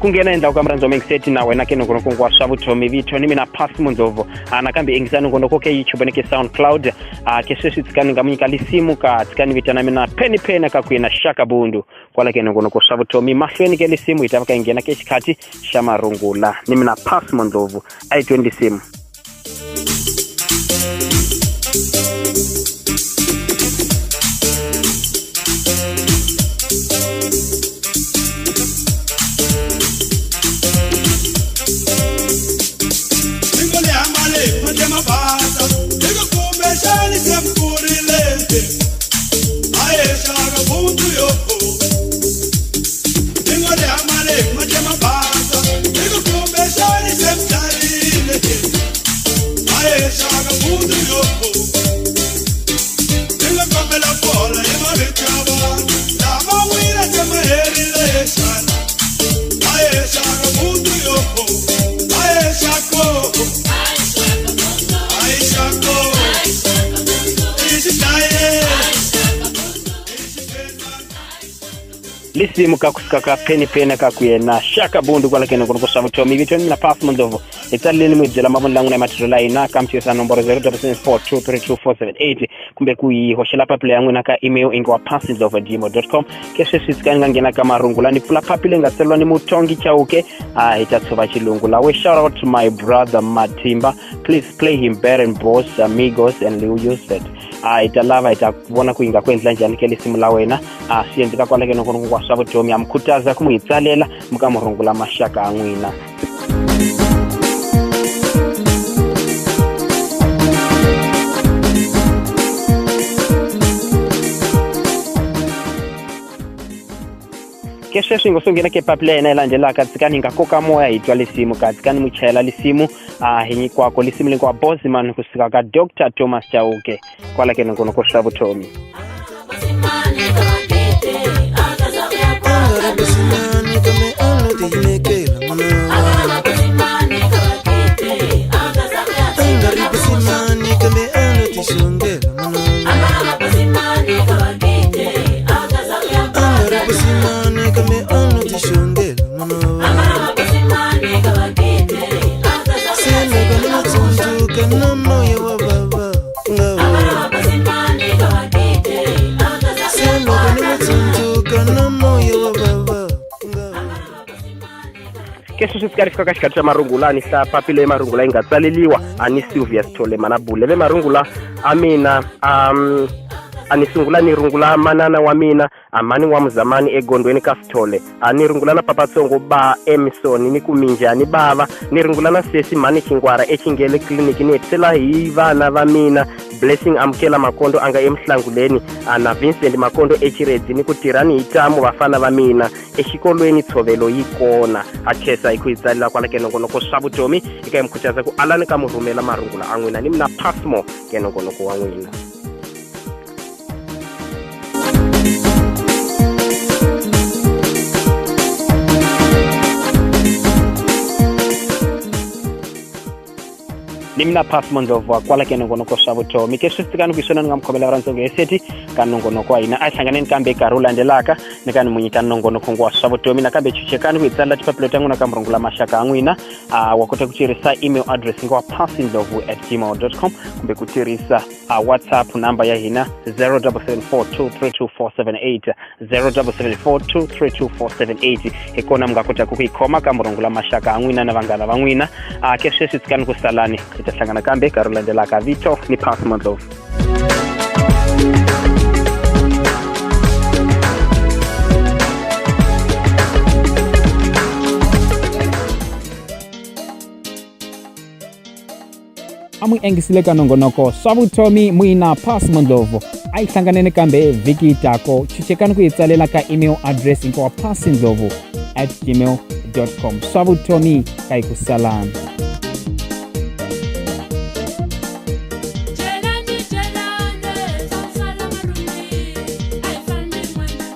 kungena endla ukamranzo mengiseti nawe nake nongonoko kwa Savutomi vito nimi na Pass Mondovo anakambi engisana ngonoko ke YouTube neke SoundCloud ke sesi tsikani ngamunyika lisimu ka tsikani vitana mina peni ka kuina Shaka Bundu kwala ke nongonoko Savutomi mahlweni ke lisimu itavaka ingena ke chikati shamarungula nimi na Pass Mondovo ai20 simu lisimu kakusika peni ka kuyena Shaka Bundu kwala kene kono Savutomi vito na Pass Mondovo itsaleni mujela mabon langu na matrela ina kamtisa nomboro 0774232478 kumbe kuyihoshela papile yangu na ka email ingwa passindover@gmail.com kesho sitsikanga ngena kama rungulani pula papile ngatselwa ni mutongi chauke itatsuva chilungu lawe. Shout out to my brother Matimba, please play him better and boss amigos and Liu said italava itakubona kuinga kwendla njani ke lisimu la wena siyendika kwala kene kono kwa Savutomi amkhutaza kumuyitsalela mukamurungula mashaka angwina. Kesho singosongena ke papile ena elandela katsikani ngakoka moya itwa lisimu katsikani muchela lisimu hinyi kwako lisimu lingwa Bosman kusika ka Dr. Thomas Chauke kwala kene kono kwa Savutomi. Kesho sikarifika kashikati marungula ni sa papile marungula ingatsaleliwa ani Sylvia Stole manabule ve marungula amina anisungula ni rungula manana wa mina amani wa mzamani egondweni ka Stole ani rungula na papatsongo ba Emerson ni kuminja ni baba ni rungula na sesi mani chingwara echingele clinic ni etsela hi vana va mina Blessing amkela makondo anga emhlanguleni ana Vincent makondo echiredi ni kutirani itamu vafana va mina exikolweni tshovelo yikona achesa ikuitsalila kwala kenongonoko Savutomi ikayimkhuthaza ku alani ka murumela marungula angwina ni mina Passmo kenongonoko wa n'wina. nimna Pass Mondovo kwala kenongonoko Savutomi kesho tsikani kwisona ngamkhomela rantsongo eseti kanongonoko ina ahlanganeni kambe karula ndelaka nekani munyika nongonoko ngwa Savutomi nakambe chichekani kuitsala tipapilo tangu na kamrungula mashaka angwina wakote kutirisa email address ngwa passindover@gmail.com kumbe kutirisa WhatsApp namba ya hina 0774232478 0774232478 ekona mngakota kuikoma kamrungula mashaka angwina na vangana vangwina kesho tsikani kusalani itahlangana kambe karula ndelaka vito ni Pass Mondovo. Amu engisileka nongonoko Savutomi muina Pass Mondovo aihlanganene kambe viki tako chichekani kuitsalela ka email address ingwa passindover@gmail.com Savutomi kaikusalana.